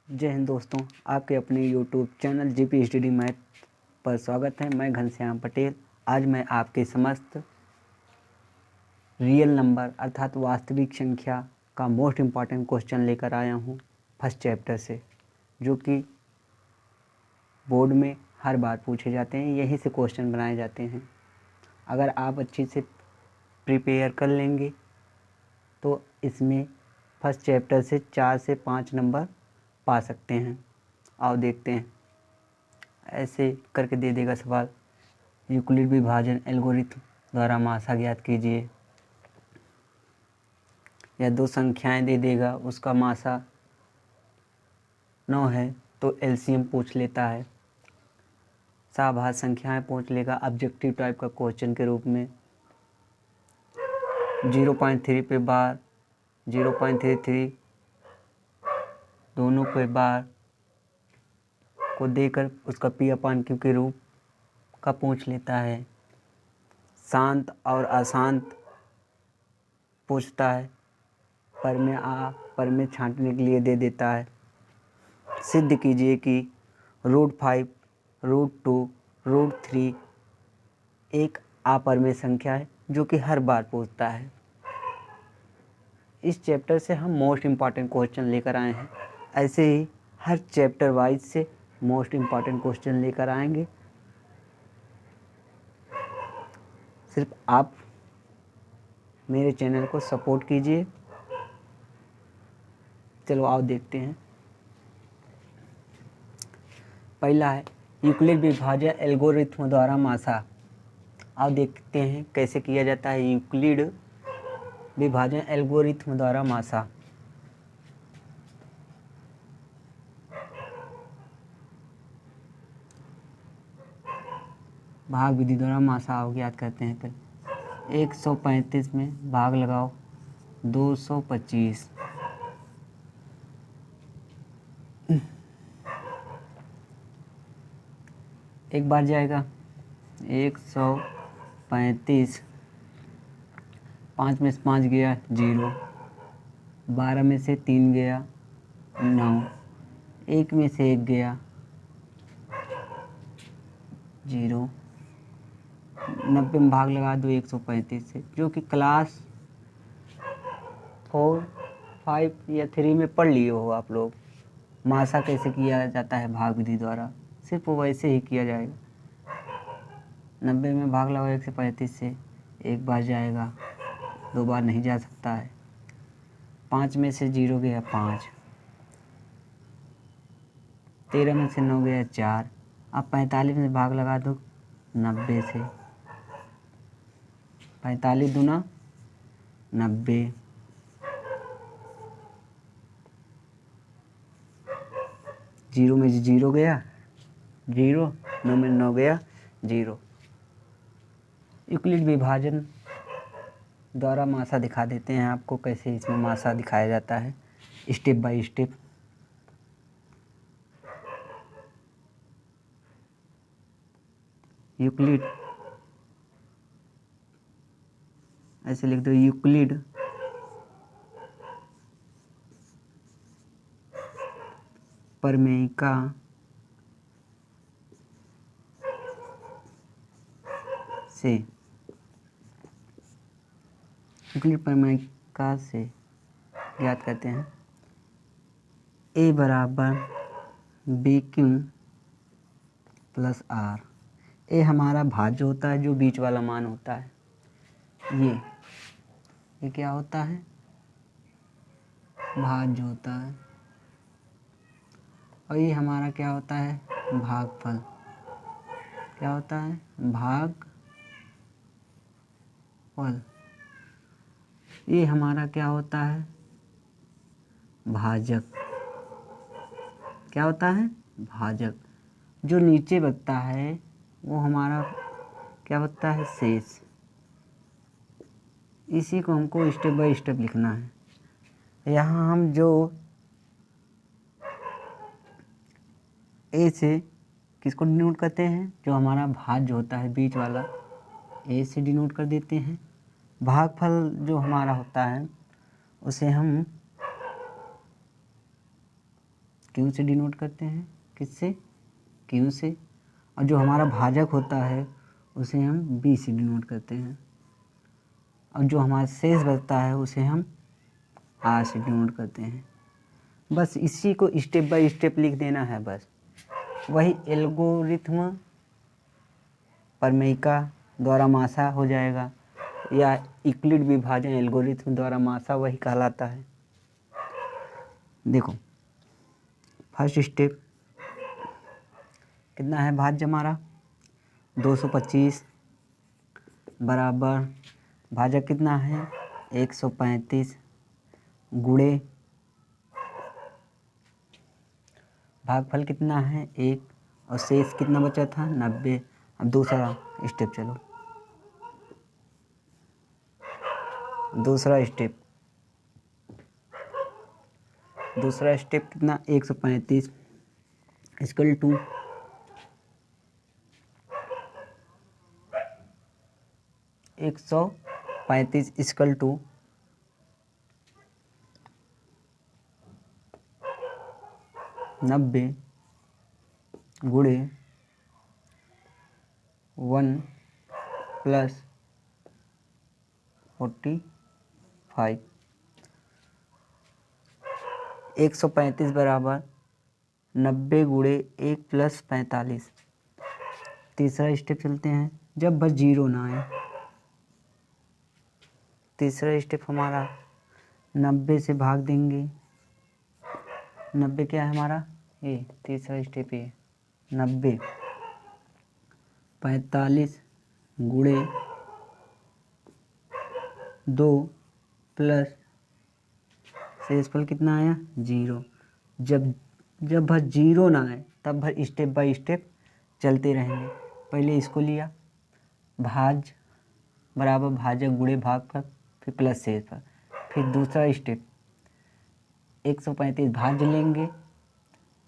जय हिंद दोस्तों, आपके अपने YouTube channel GP study math पर स्वागत है। मैं घनश्याम पटेल। आज मैं आपके समस्त रियल नंबर अर्थात वास्तविक संख्या का मोस्ट इम्पॉर्टेंट क्वेश्चन लेकर आया हूँ फर्स्ट चैप्टर से, जो कि बोर्ड में हर बार पूछे जाते हैं। यहीं से क्वेश्चन बनाए जाते हैं। अगर आप अच्छे से प्रिपेयर कर लेंगे तो इसमें फर्स्ट चैप्टर से 4 से 5 नंबर पा सकते हैं। आओ देखते हैं। ऐसे करके दे देगा सवाल, यूक्लिड विभाजन एल्गोरिथम द्वारा मासा ज्ञात कीजिए। या दो संख्याएं दे देगा, उसका मासा 9 है तो एलसीएम पूछ लेता है। सहाभाज्य संख्याएं पूछ लेगा ऑब्जेक्टिव टाइप का क्वेश्चन के रूप में। 0.3 पे बार, 0.33 दोनों पे बार को देकर उसका P/Q के रूप का पूछ लेता है। शांत और अशांत पूछता है, पर में छांटने के लिए दे देता है। सिद्ध कीजिए कि √5, √2, √3 एक अपरिमेय संख्या है, जो कि हर बार पूछता है। इस चैप्टर से हम मोस्ट इम्पॉर्टेंट क्वेश्चन लेकर आए हैं। ऐसे ही हर चैप्टर वाइज से मोस्ट इम्पॉर्टेंट क्वेश्चन लेकर आएंगे। सिर्फ आप मेरे चैनल को सपोर्ट कीजिए। चलो आओ देखते हैं। पहला है यूक्लिड विभाजन एल्गोरिथम द्वारा मासा। आओ देखते हैं कैसे किया जाता है यूक्लिड विभाजन एल्गोरिथम द्वारा मासा। भाग विधि द्वारा मासा आओ ज्ञात करते हैं। पहले 135 में भाग लगाओ 225। एक बार जाएगा 135, 5 में से 5 गया 0, 12 में से 3 गया 9, 1 में से 1 गया 0। 90 में भाग लगा दो 135 से, जो कि क्लास 4, 5 या 3 में पढ़ लिए हो आप लोग। मासा कैसे किया जाता है भाग विधि द्वारा, सिर्फ वैसे ही किया जाएगा। 90 में भाग लगाओ 135 से, एक बार जाएगा, 2 बार नहीं जा सकता है। 5 में से 0 गया 5, 13 में से 9 गया 4। अब 45 में भाग लगा दो 90 से, 45 दूना 90। 0 में 0 गया 0, 9 में 9 गया 0। यूक्लिड विभाजन द्वारा मासा दिखा देते हैं आपको, कैसे इसमें मासा दिखाया जाता है स्टेप बाय स्टेप। यूक्लिड ऐसे लिख दो, यूक्लिड प्रमेयिका से, यूक्लिड प्रमेयिका से ज्ञात करते हैं A बराबर BQ प्लस R। ए हमारा भाज्य होता है, जो बीच वाला मान होता है। ये क्या होता है? भाज्य होता है। और ये हमारा क्या होता है? भागफल। क्या होता है? भागफल। ये हमारा क्या होता है? भाजक। क्या होता है? भाजक। जो नीचे बचता है वो हमारा क्या होता है? शेष। इसी को हमको स्टेप बाय स्टेप लिखना है। यहाँ हम जो ए से किसको डिनोट करते हैं? जो हमारा भाज्य होता है बीच वाला, ए से डिनोट कर देते हैं। भागफल जो हमारा होता है उसे हम क्यू से डिनोट करते हैं, किससे, क्यू से। और जो हमारा भाजक होता है उसे हम बी से डिनोट करते हैं, और जो हमारा शेष बचता है उसे हम आर से डिनोट करते हैं। बस इसी को स्टेप बाय स्टेप लिख देना है, बस वही एल्गोरिथ्म प्रमेयिका द्वारा मासा हो जाएगा, या यूक्लिड विभाजन एल्गोरिथ्म द्वारा मासा वही कहलाता है। देखो फर्स्ट स्टेप कितना है भाज्य हमारा 225 बराबर भाजक कितना है 135 गुणे भागफल कितना है 1 और शेष कितना बचा था 90। अब दूसरा स्टेप, चलो दूसरा स्टेप कितना 135 इक्वल टू 135 इक्वल टू 90 गुणे 1 प्लस 45। 135 बराबर 90 गुणे 1 प्लस 45। तीसरा स्टेप चलते हैं, जब बस जीरो ना आए। तीसरा स्टेप हमारा 90 से भाग देंगे। 90 क्या है हमारा ये तीसरा स्टेप, ये 90 45 गुणे 2 प्लस शेषफल कितना आया 0। जब भर जीरो ना आए तब भर स्टेप बाय स्टेप चलते रहेंगे। पहले इसको लिया भाज बराबर भाजक गुणे भागफल फिर प्लस शेषफल। फिर दूसरा स्टेप 135 भाज्य लेंगे,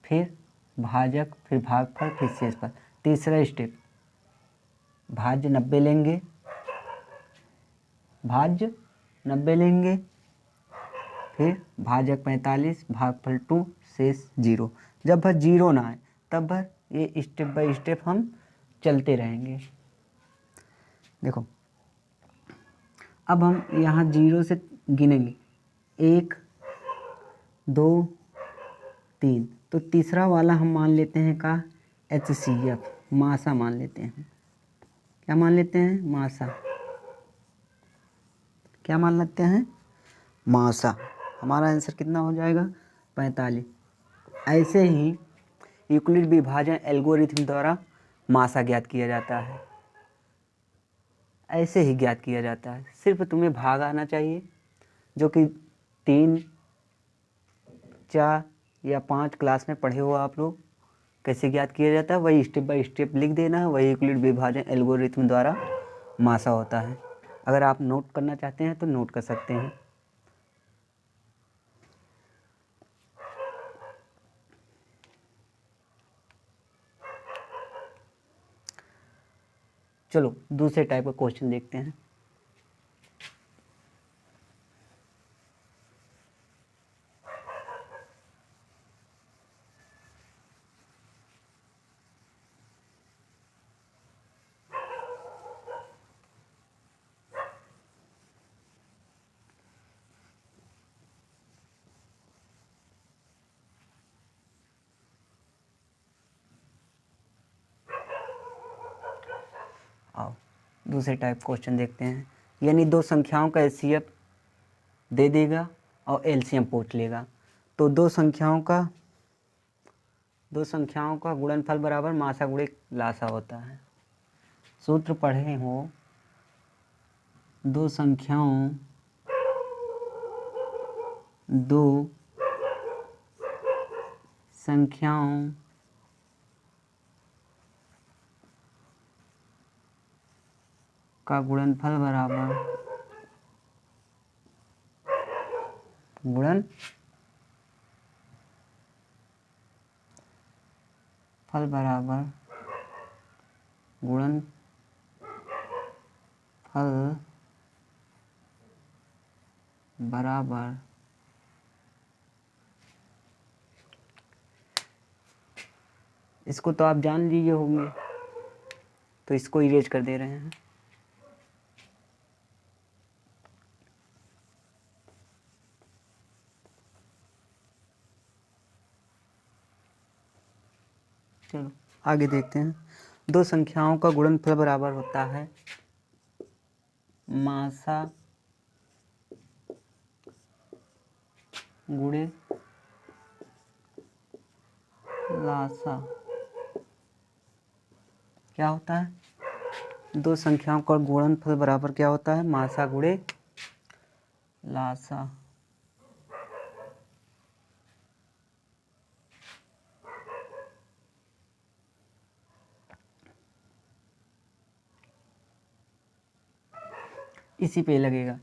फिर भाजक फिर भागफल फिर शेषफल। तीसरा स्टेप भाज्य 90 लेंगे, भाज्य 90 लेंगे, फिर भाजक 45 भागफल 2 शेष 0। जब भर जीरो ना आए तब भर ये स्टेप बाय स्टेप हम चलते रहेंगे। देखो अब हम यहाँ 0 से गिनेंगे 1 2 3, तो तीसरा वाला हम मान लेते हैं का HCF मासा मान लेते हैं। क्या मान लेते हैं मासा, क्या मान लेते हैं मासा। हमारा आंसर कितना हो जाएगा 45। ऐसे ही यूक्लिड विभाजन एल्गोरिथम द्वारा मासा ज्ञात किया जाता है, ऐसे ही ज्ञात किया जाता है। सिर्फ तुम्हें भाग आना चाहिए, जो कि 3 4 या 5 क्लास में पढ़े हो आप लोग। कैसे ज्ञात किया जाता है वही स्टेप बाय स्टेप लिख देना है, वही यूक्लिड विभाजन एल्गोरिथम द्वारा मासा होता है। अगर आप नोट करना चाहते हैं तो नोट कर सकते हैं। चलो दूसरे टाइप का क्वेश्चन देखते हैं। आओ दूसरे टाइप क्वेश्चन देखते हैं। यानी दो संख्याओं का HCF दे देगा और एलसीएम पूछ लेगा। तो दो संख्याओं का गुणनफल बराबर मासा गुणे लासा होता है। सूत्र पढ़े हो, दो संख्याओं का गुणनफल बराबर इसको तो आप जान लिए होंगे, तो इसको इरेज कर दे रहे हैं। चलो आगे देखते हैं। दो संख्याओं का गुणनफल बराबर होता है मासा गुणे लासा। क्या होता है? दो संख्याओं का गुणनफल बराबर क्या होता है? मासा गुणे लासा। इसी पे लगेगा।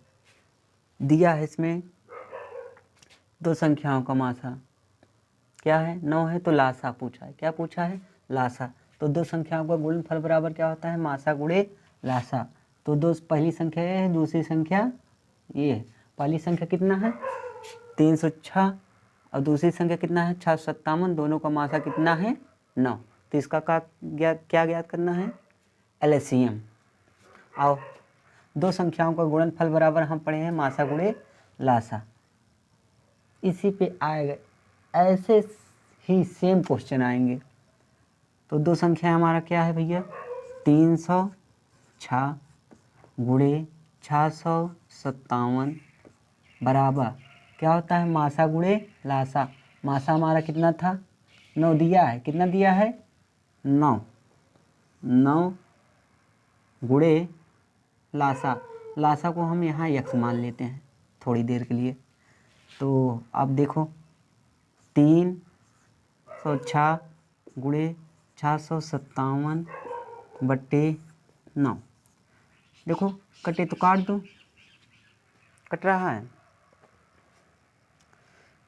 दिया है इसमें दो संख्याओं का मासा क्या है? 9 है, तो लासा पूछा है। क्या पूछा है? लासा। तो दो संख्याओं का गुणनफल बराबर क्या होता है? मासा गुणे लासा। तो दो, पहली संख्या ये है, दूसरी संख्या ये है। पहली संख्या कितना है? 306 और दूसरी संख्या कितना है? 657। दोनों का मासा कितना है? 9। तो इसका क्या ज्ञात करना है? एलसीएम। आओ, दो संख्याओं का गुणनफल बराबर हम पढ़े हैं मासा गुणे लासा। इसी पे आएगा, ऐसे ही सेम क्वेश्चन आएंगे। तो दो संख्या हमारा क्या है भैया? 306 गुणे 657 बराबर क्या होता है? मासा गुणे लासा। मासा हमारा कितना था? 9 दिया है। कितना दिया है? 9। 9 गुणे लासा। लासा को हम यहाँ यक्स मान लेते हैं थोड़ी देर के लिए। तो आप देखो, 306 गुणे 657 बट्टे 9। देखो कटे तो काट दो। कट रहा है,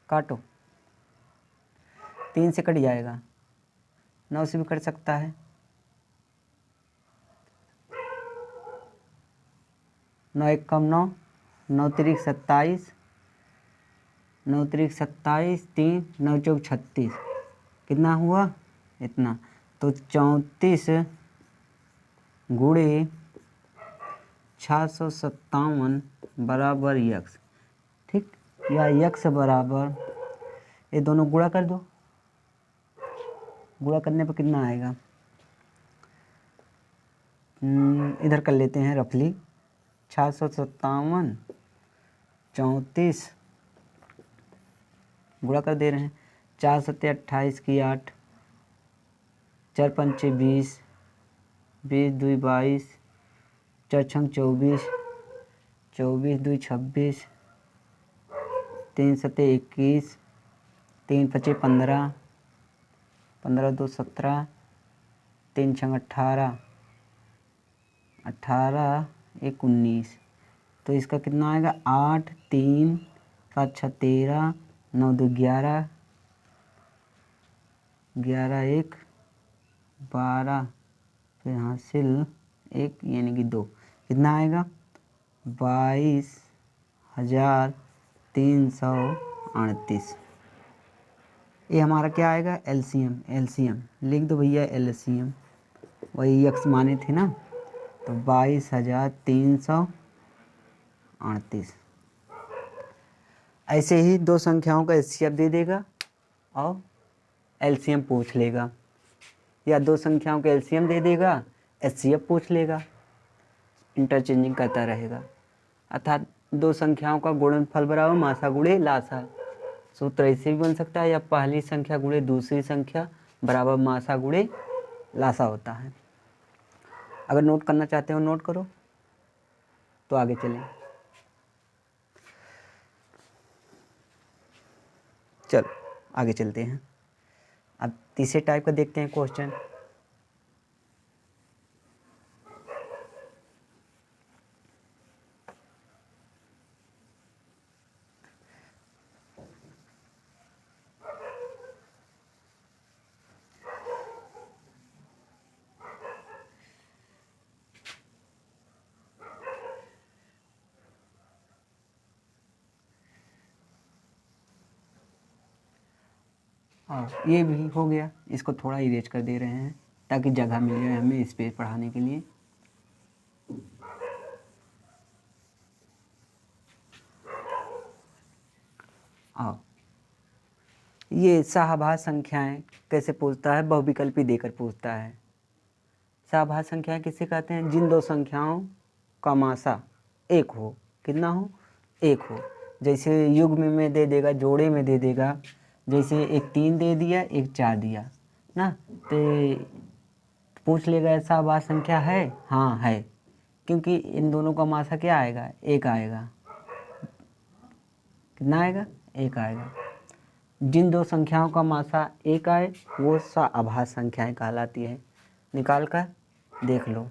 काटो। 3 से कट जाएगा, 9 से भी कट सकता है। 9 एक कम 9, 9 तिरिक 27, 9 तिरिक 27, 3 9 चौक 36। कितना हुआ? इतना। तो 34 गुणे 657 बराबर यक्स। ठीक, या यक्स बराबर, ये दोनों गुणा कर दो। गुणा करने पर कितना आएगा? इधर कर लेते हैं रफली। 657 34 गुणा कर दे रहे हैं। 4 सत्ते 28 की 8, 4 पंचे 20, 20 दूई 22, 4 छंग 24, 24 दूई 26, 3 सत्ते 21, 3 पचे 15, 15 दो 17, 3 छंग 18, 18 एक 19। तो इसका कितना आएगा? 8 3 7 6 13, 9 2 11, 11 एक 12, फिर हासिल 1 यानी कि 2। कितना आएगा? 22,338। ये हमारा क्या आएगा? एलसीएम। एलसीएम लिख दो भैया, एलसीएम। वही यक्स माने थे ना, तो 22,338। ऐसे ही दो संख्याओं का एचसीएफ दे देगा और एलसीएम पूछ लेगा, या दो संख्याओं का एलसीएम दे देगा, एचसीएफ पूछ लेगा। इंटरचेंजिंग करता रहेगा। अर्थात दो संख्याओं का गुणनफल बराबर मासा गुणे लासा। सूत्र ऐसे भी बन सकता है, या पहली संख्या गुणे दूसरी संख्या बराबर मासा गुणे लासा होता है। अगर नोट करना चाहते हो नोट करो, तो आगे चलें। चलो आगे चलते हैं। अब तीसरे टाइप का देखते हैं क्वेश्चन। और ये भी हो गया, इसको थोड़ा इरेज कर दे रहे हैं ताकि जगह मिल जाए हमें इस पे पढ़ाने के लिए। और ये शाहबाज संख्याएं कैसे पूछता है, बहुविकल्पी देकर पूछता है। शाहबाज संख्याएं किसे कहते हैं, जिन दो संख्याओं का मासा एक हो, कितना हो, एक हो। जैसे युग्म में दे देगा, जोड़े में दे देगा, जैसे एक 3 दे दिया, एक 4 दिया ना, तो पूछ लेगा शाहबाज संख्या है, हाँ है, क्योंकि इन दोनों का मासा क्या आएगा, एक आएगा। कितना आएगा, एक आएगा। जिन दो संख्याओं का मासा एक आए वो शाहबाज संख्याएं कहलाती है। निकाल कर देख लो,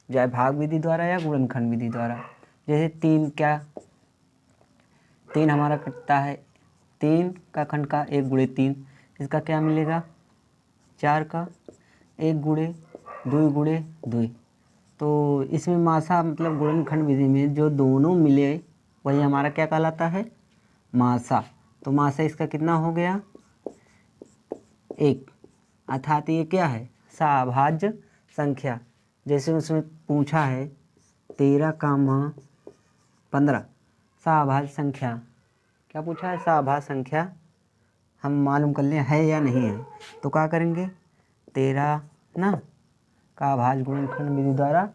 चाहे भाग विधि द्वारा या गुणनखंड विधि द्वारा। जैसे 3 हमारा कटता है, 3 का खंड का 1 गुणे 3, इसका क्या मिलेगा, 4 का 1 गुणे 2 गुणे 2। तो इसमें मासा मतलब गुणनखंड विधि में जो दोनों मिले वही हमारा क्या कहलाता है, मासा। तो मासा इसका कितना हो गया, 1, अर्थात ये क्या है, शाहभाज्य संख्या। जैसे उसमें पूछा है 13,15 शाहभाज्य संख्या, क्या पूछा है, शाहभाज्य संख्या हम मालूम कर लें है या नहीं है। तो क्या करेंगे, 13 ना का भाज्य गुणनखंड विधि द्वारा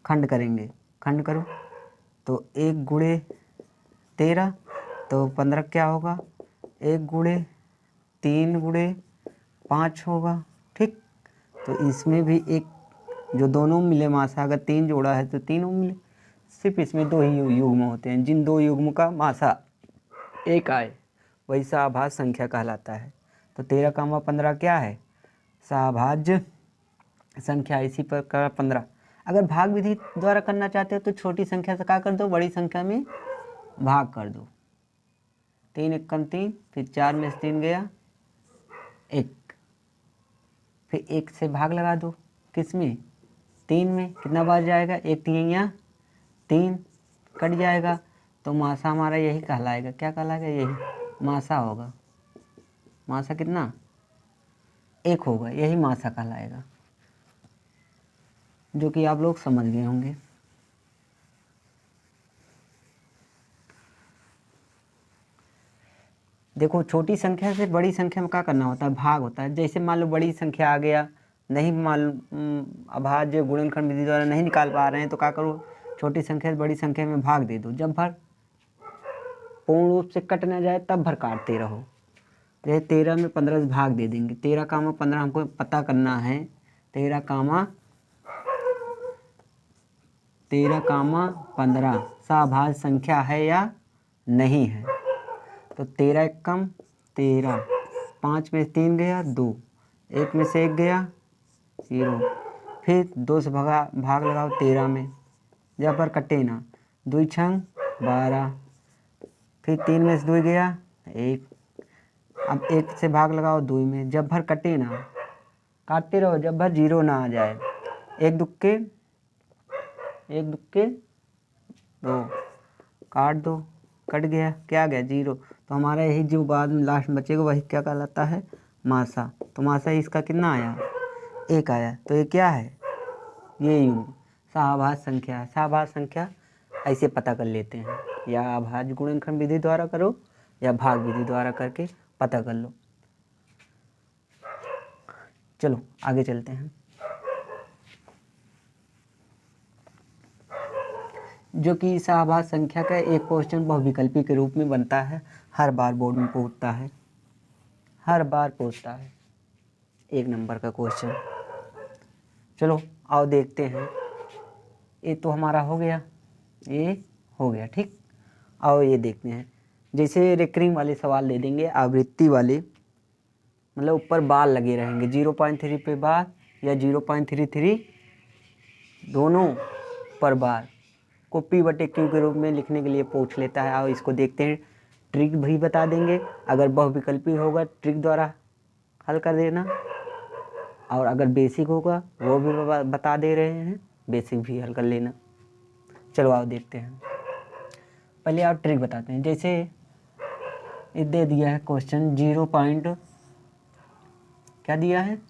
खंड करेंगे, खंड करो तो 1 गुणे 13, तो 15 क्या होगा, 1 गुणे 3 गुणे 5 होगा। ठीक, तो इसमें भी एक जो दोनों मिले मासा, अगर 3 जोड़ा है तो तीनों मिले। सिर्फ इसमें 2 ही युग्म होते हैं, जिन 2 युग्म का मासा एक आए वही शाहभाज्य संख्या कहलाता है। तो 13,15 क्या है, शाहभाज्य संख्या। इसी प्रकार 15 अगर भाग विधि द्वारा करना चाहते हो तो छोटी संख्या से क्या कर दो, बड़ी संख्या में भाग कर दो। 3 एकम 3, फिर 4 में से 3 गया 1, फिर 1 से भाग लगा दो, किस में, 3 में, कितना बार जाएगा, 1 3 3 कट जाएगा। तो मासा हमारा यही कहलाएगा, क्या कहलाएगा, यही मासा होगा। मासा कितना, 1 होगा, यही मासा कहलाएगा, जो कि आप लोग समझ गए होंगे। देखो छोटी संख्या से बड़ी संख्या में क्या करना होता है, भाग होता है। जैसे मान लो बड़ी संख्या आ गया, नहीं मालूम, अभाज्य गुणनखंड विधि द्वारा नहीं निकाल पा रहे हैं, तो क्या करो, छोटी संख्या से बड़ी संख्या में भाग दे दो। जब भर पूर्ण रूप से कट ना जाए तब भर काटते रहो। जैसे 13 में 15 से भाग दे देंगे, 13,15 हमको पता करना है, 13,15 शाहभाज्य संख्या है या नहीं है। तो 13 एकम 13, 5 में 3 गया 2, 1 में से 1 गया 0, फिर 2 से भाग लगाओ 13 में, जब पर कटे ना, 2 छंग 12, फिर 3 में से 2 गया 1, अब 1 से भाग लगाओ 2 में, जब भर कटे ना, काटते रहो जब भर 0 ना आ जाए। 1 दुक्के 2, काट दो, कट गया, क्या गया 0। तो हमारा यही जो बाद में लास्ट में बचेगा वही क्या कहलाता है, मासा। तो मासा इसका कितना आया, 1 आया। तो ये क्या है, ये युग्म शाहभाज्य संख्या है। शाहभाज्य संख्या ऐसे पता कर लेते हैं, या अभाज्य गुणनखंड विधि द्वारा करो या भाग विधि द्वारा करके पता कर लो। चलो आगे चलते हैं। जो कि शाहभाज्य संख्या का एक क्वेश्चन बहुविकल्पी के रूप में बनता है, हर बार बोर्ड में पूछता है, हर बार पूछता है, 1 नंबर का क्वेश्चन। चलो आओ देखते हैं। ये तो हमारा हो गया, ये हो गया, ठीक। आओ ये देखते हैं, जैसे रिकरिंग वाले सवाल दे देंगे, आवृत्ति वाले, मतलब ऊपर बार लगे रहेंगे, 0.3 पे बार या 0.33 दोनों पर बार को P/Q के रूप में लिखने के लिए पूछ लेता है। और इसको देखते हैं, ट्रिक भी बता देंगे, अगर बहुविकल्पी होगा ट्रिक द्वारा हल कर देना, और अगर बेसिक होगा वो भी बता दे रहे हैं, बेसिक भी हल कर लेना। चलो आओ देखते हैं, पहले आप ट्रिक बताते हैं। जैसे ये दे दिया है क्वेश्चन 0.33 क्या दिया है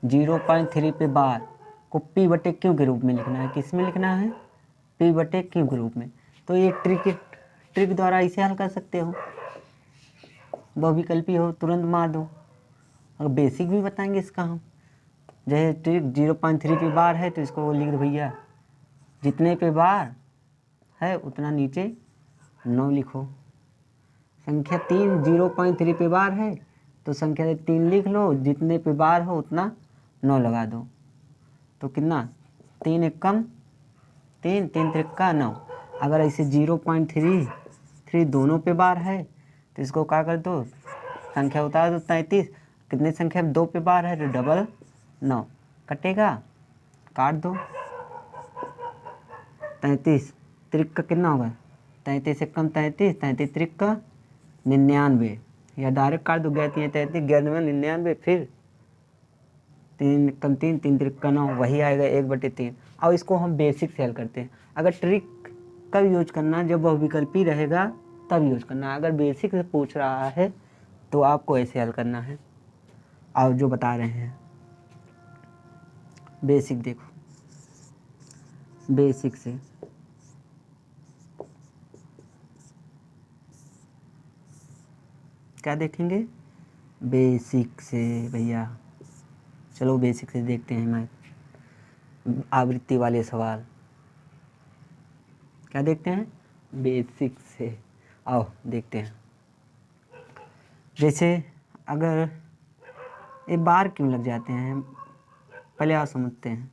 0.3 पे बार को P बटे Q के रूप में लिखना है। किस में लिखना है? P बटे Q के रूप में। तो ये ट्रिक द्वारा इसे हल कर सकते हो, बहुविकल्पी हो तुरंत मार दो। अगर बेसिक भी बताएंगे इसका हम, जैसे ट्रिक 0.3 पे बार है तो इसको लिख दो भैया, जितने पे बार है उतना नीचे 9 लिखो। संख्या 3 0.3 पे बार है तो संख्या 3 लिख लो, जितने पे बार हो उतना 9 लगा दो। तो कितना 3 एकम 3 3 त्रिक्का 9। अगर ऐसे 0.3 दोनों पे बार है तो इसको क्या कर दो, संख्या उतार दो 33। कितने संख्या 2 पे बार है तो डबल 9 कटेगा, काट दो। 33 त्रिक्का कितना होगा 33 एकम 33 33 त्रिक्का 99, या डायरेक्ट काट दो, गए 33 99, फिर 3 एकम 3 3 त्रिक्का 9, वही आएगा 1/3। और इसको हम बेसिक से हल करते हैं। अगर ट्रिक कब यूज करना, जब वह विकल्पी रहेगा तब यूज करना। अगर बेसिक से पूछ रहा है तो आपको ऐसे हल करना है। और जो बता रहे हैं बेसिक, देखो बेसिक से क्या देखेंगे, बेसिक से भैया। चलो बेसिक से देखते हैं। मैं आवृत्ति वाले सवाल क्या देखते हैं, बेसिक से। आओ देखते हैं। जैसे अगर ये बार क्यों लग जाते हैं, पहले आप समझते हैं।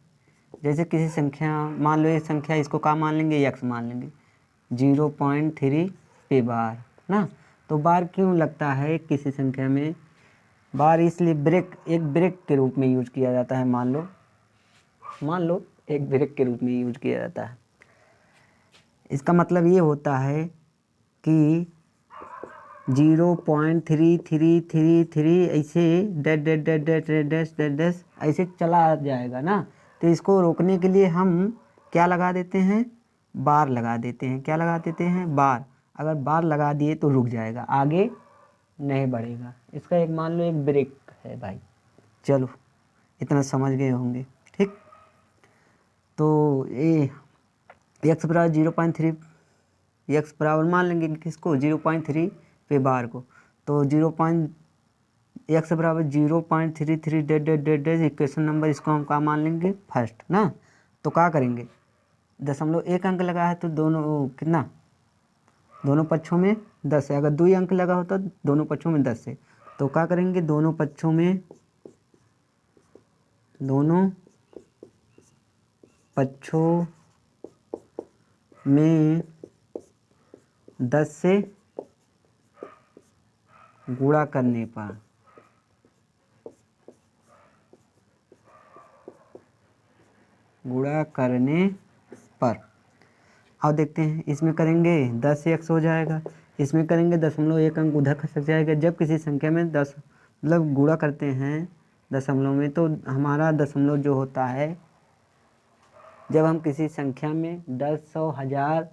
जैसे किसी संख्या, मान लो ये संख्या, इसको क्या मान लेंगे, x मान लेंगे, 0.3 पे बार ना। तो बार क्यों लगता है किसी संख्या में, बार इसलिए एक ब्रेक के रूप में यूज किया जाता है। मान लो एक ब्रेक के रूप में यूज किया जाता है। इसका मतलब ये होता है कि 0.3333 ऐसे dash dash dash dash dash dash dash ऐसे चला जाएगा ना। तो इसको रोकने के लिए हम क्या लगा देते हैं, बार लगा देते हैं। क्या लगा देते हैं, बार। अगर बार लगा दिए तो रुक जाएगा, आगे नहीं बढ़ेगा। इसका एक मान लो एक ब्रेक है भाई। चलो इतना समझ गए होंगे, ठीक। तो ये x बराबर 0.3, x बराबर मान लेंगे किसको, 0.3 पे बार को। तो x बराबर 0.33 dead dead dead dead equation number, इसको हम क्या मान लेंगे, फर्स्ट ना। तो क्या करेंगे, 0.1 अंक लगा है तो दोनों कितना, दोनों पक्षों में 10 है। अगर 2 अंक लगा होता तो दोनों पक्षों में 10 है। तो क्या करेंगे, दोनों पक्षों में 10 से गुणा करने पर अब देखते हैं। इसमें करेंगे 10 से x हो जाएगा, इसमें करेंगे 0.1 अंक उधर खसक जाएगा। जब किसी संख्या में 10 मतलब गुणा करते हैं दशमलव में, तो हमारा दशमलव जो होता है, जब हम किसी संख्या में 10, 100, 1000,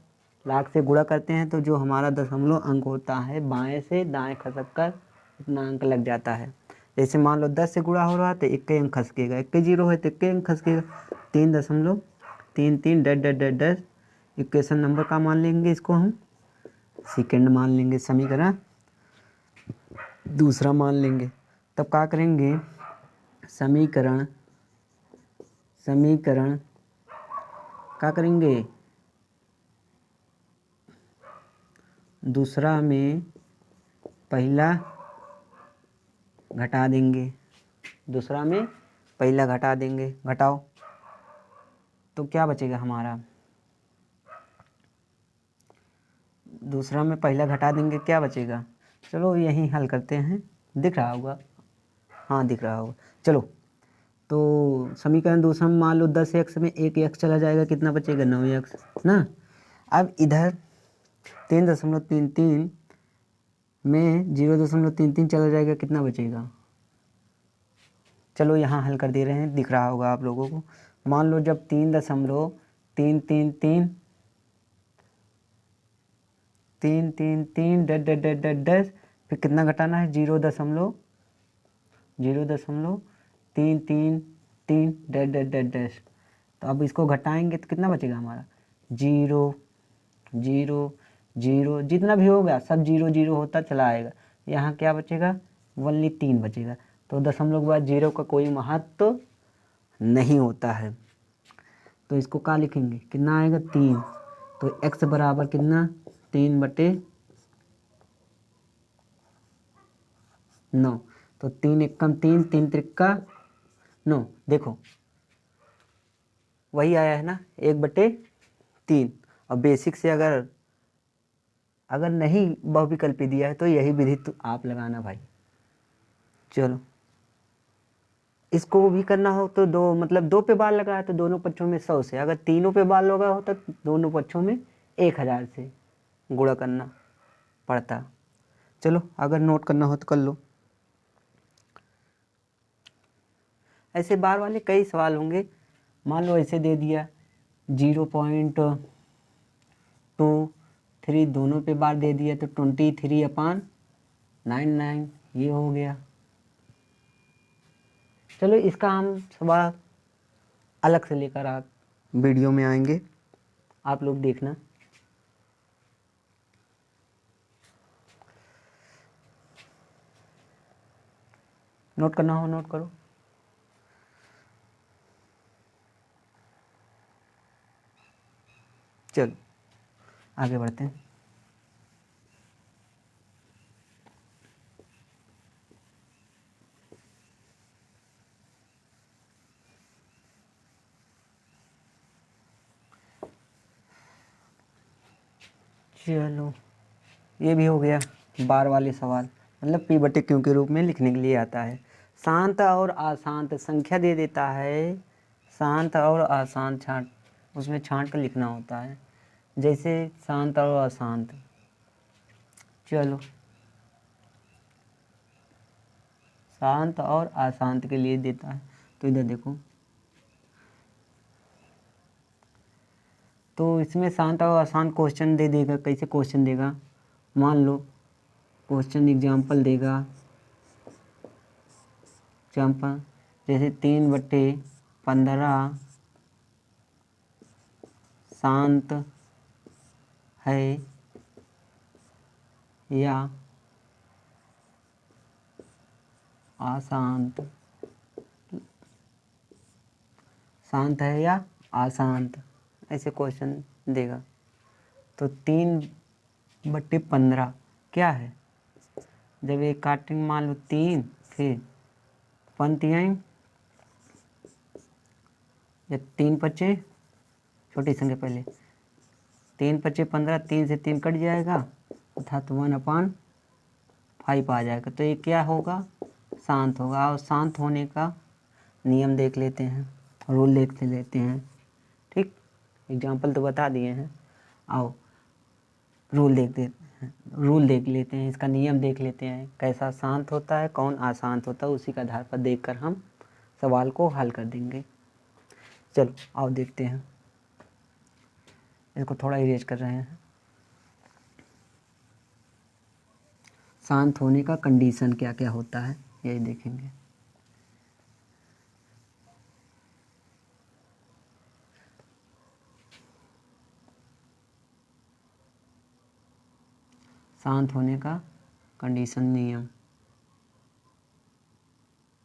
लाख से गुणा करते हैं तो जो हमारा दशमलव अंक होता है, बाएं से दाएं खसक कर इतना अंक लग जाता है। जैसे मान लो 10 से गुणा हो रहा है तो 1 अंक खसकेगा, 1 0 है तो 1 अंक खसकेगा। 3.33 dash dash dash dash equation number का मान लेंगे, इसको हम सेकंड मान लेंगे, समीकरण दूसरा मान लेंगे। तब क्या करेंगे, समीकरण क्या करेंगे, दूसरा में पहला घटा देंगे, घटाओ तो क्या बचेगा हमारा, दूसरा में पहला घटा देंगे, क्या बचेगा। चलो यहीं हल करते हैं, दिख रहा होगा, हाँ दिख रहा होगा। चलो तो समीकरण दूसरा में मान लो 10x में 1x चला जाएगा, कितना बचेगा 9x ना। अब इधर 3.33 में 0.33 चला जाएगा, कितना बचेगा। चलो यहाँ हल कर दे रहे हैं, दिख रहा होगा आप लोगों को। मान लो जब 3.333 dash dash dash dash dash, फिर कितना घटाना है, 0.33 0.333 डैश डैश डैश डैश। तो अब इसको घटाएंगे तो कितना बचेगा हमारा 0 0 0, जितना भी होगा सब 0 0 होता चला आएगा। यहाँ क्या बचेगा ओनली 3 बचेगा। तो दशमलव के बाद 0 का कोई महत्व नहीं होता है। तो इसको क्या लिखेंगे कितना आएगा 3। तो x बराबर कितना 3/9। तो 3 एकम 3, 3 त्रिक्का 9। देखो वही आया है ना 1/3। और बेसिक से अगर नहीं बहुविकल्पी दिया है तो यही विधि तो आप लगाना भाई। चलो इसको भी करना हो तो दो पे बार लगा है तो दोनों पक्षों में 100 से, अगर तीनों पे बार लगा हो तो दोनों पक्षों में 1000 से गुणा करना पड़ता। चलो अगर नोट करना हो तो कर लो। ऐसे बार वाले कई सवाल होंगे। मान लो ऐसे दे दिया 0.23 दोनों पे बार दे दिया तो 23/99 ये हो गया। चलो इसका हम सवाल अलग से लेकर आप वीडियो में आएंगे, आप लोग देखना। नोट करना हो नोट करो। चलो आगे बढ़ते हैं। चलो ये भी हो गया बार वाले सवाल, मतलब p/q के रूप में लिखने के लिए आता है। शांत और अशांत संख्या दे देता है, शांत और अशांत छांट उसमें छांट कर लिखना होता है। जैसे शांत और अशांत, चलो शांत और अशांत के लिए देता है। तो इधर देखो, तो इसमें शांत और अशांत क्वेश्चन दे देगा। कैसे क्वेश्चन देगा, मान लो क्वेश्चन एग्जाम्पल देगा। एग्जाम्पल जैसे 3/15 शांत है या अशांत, शांत है या अशांत, ऐसे क्वेश्चन देगा। तो 3/15 क्या है, जब एक काटेंगे मान लो 3 फिर पंक्तियाँ या 3×5 छोटी संख्या पहले 3×5 = 15, 3 से 3 कट जाएगा अर्थात 1/5 आ जाएगा। तो ये क्या होगा शांत होगा। और शांत होने का नियम देख लेते हैं, रूल देख लेते हैं। ठीक, एग्जाम्पल तो बता दिए हैं, आओ रूल देख लेते हैं, इसका नियम देख लेते हैं। कैसा शांत होता है कौन अशांत होता है, उसी के आधार पर देखकर हम सवाल को हल कर देंगे। चलो आओ देखते हैं, इसको थोड़ा इरेज कर रहे हैं। शांत होने का कंडीशन क्या क्या होता है यही देखेंगे। शांत होने का कंडीशन नियम,